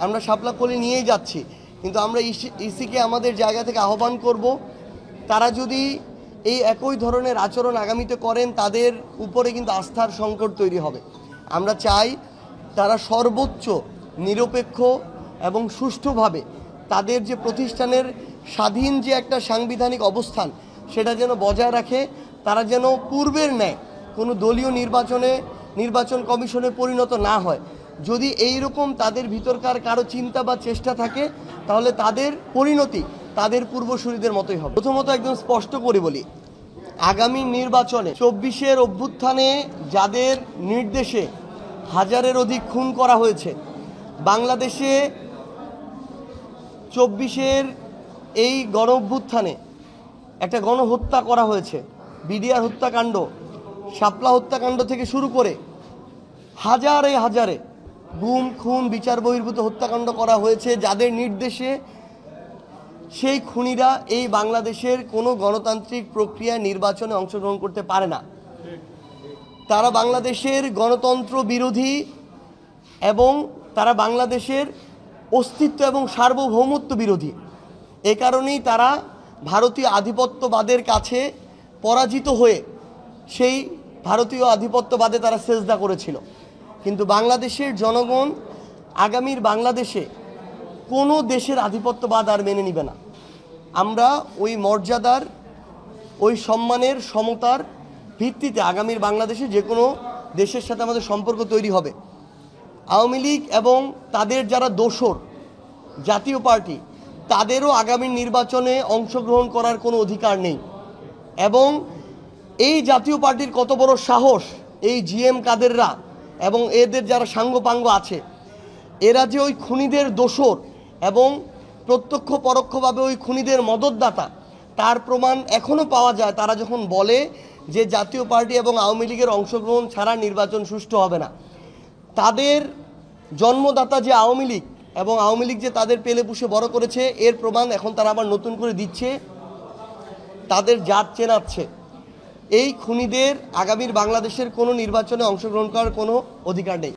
আমরা শাপলা কলি নিয়েই যাচ্ছি, কিন্তু আমরা ইসিকে আমাদের জায়গা থেকে আহ্বান করব, তারা যদি এই একই ধরনের আচরণ আগামীতে করেন তাদের উপরে কিন্তু আস্থার সংকট তৈরি হবে। আমরা চাই তারা সর্বোচ্চ নিরপেক্ষ এবং সুষ্ঠুভাবে তাদের যে প্রতিষ্ঠানের স্বাধীন যে একটা সাংবিধানিক অবস্থান সেটা যেন বজায় রাখে। তারা যেন পূর্বের ন্যায় কোনো দলীয় নির্বাচন কমিশনে পরিণত না হয়। যদি এই রকম তাদের ভিতরকার কারো চিন্তা বা চেষ্টা থাকে তাহলে তাদের পরিণতি তাদের পূর্বসূরীদের মতোই হবে। প্রথমত একদম স্পষ্ট করে বলি, আগামী নির্বাচনে 24-এর অভ্যুত্থানে যাদের নির্দেশে হাজারের অধিক খুন করা হয়েছে, বাংলাদেশে 24-এর এই গণ অভ্যুত্থানে একটা গণহত্যা করা হয়েছে, বিডিআর হত্যাকাণ্ড, শাপলা হত্যাকাণ্ড থেকে শুরু করে হাজারে হাজারে গুম খুন বিচার বহির্ভূত হত্যাকাণ্ড করা হয়েছে যাদের নির্দেশে। সেই খুনিরা এই বাংলাদেশের কোনো গণতান্ত্রিক প্রক্রিয়া নির্বাচনে অংশগ্রহণ করতে পারে না। তারা বাংলাদেশের গণতন্ত্র বিরোধী এবং তারা বাংলাদেশের অস্তিত্ব এবং সার্বভৌমত্ব বিরোধী। এ কারণেই তারা ভারতীয় আধিপত্যবাদের কাছে পরাজিত হয়ে সেই ভারতীয় আধিপত্যবাদে তারা সেজদা করেছিল। কিন্তু বাংলাদেশের জনগণ আগামীর বাংলাদেশে কোনো দেশের আধিপত্যবাদ আর মেনে নিবে না। আমরা ওই মর্যাদার, ওই সম্মানের, সমতার ভিত্তিতে আগামীর বাংলাদেশে যে কোনো দেশের সাথে আমাদের সম্পর্ক তৈরি হবে। আওয়ামী লীগ এবং তাদের যারা দোসর জাতীয় পার্টি, তাদেরও আগামী নির্বাচনে অংশগ্রহণ করার কোনো অধিকার নেই। এবং এই জাতীয় পার্টির কত বড় সাহস, এই জিএম কাদেররা এবং এদের যারা সাঙ্গপাঙ্গ আছে, এরা যে ওই খুনিদের দোসর এবং প্রত্যক্ষ পরোক্ষভাবে ওই খুনিদের মদতদাতা, তার প্রমাণ এখনও পাওয়া যায়। তারা যখন বলে যে জাতীয় পার্টি এবং আওয়ামী লীগের অংশগ্রহণ ছাড়া নির্বাচন সুষ্ঠু হবে না, তাদের জন্মদাতা যে আওয়ামী লীগ এবং আওয়ামী লীগ যে তাদের পেলে পুষে বড় করেছে, এর প্রমাণ এখন তারা আবার নতুন করে দিচ্ছে, তাদের জাত চেনাচ্ছে। এই খুনিদের আগামীর বাংলাদেশের কোনো নির্বাচনে অংশগ্রহণ করার কোনো অধিকার নেই।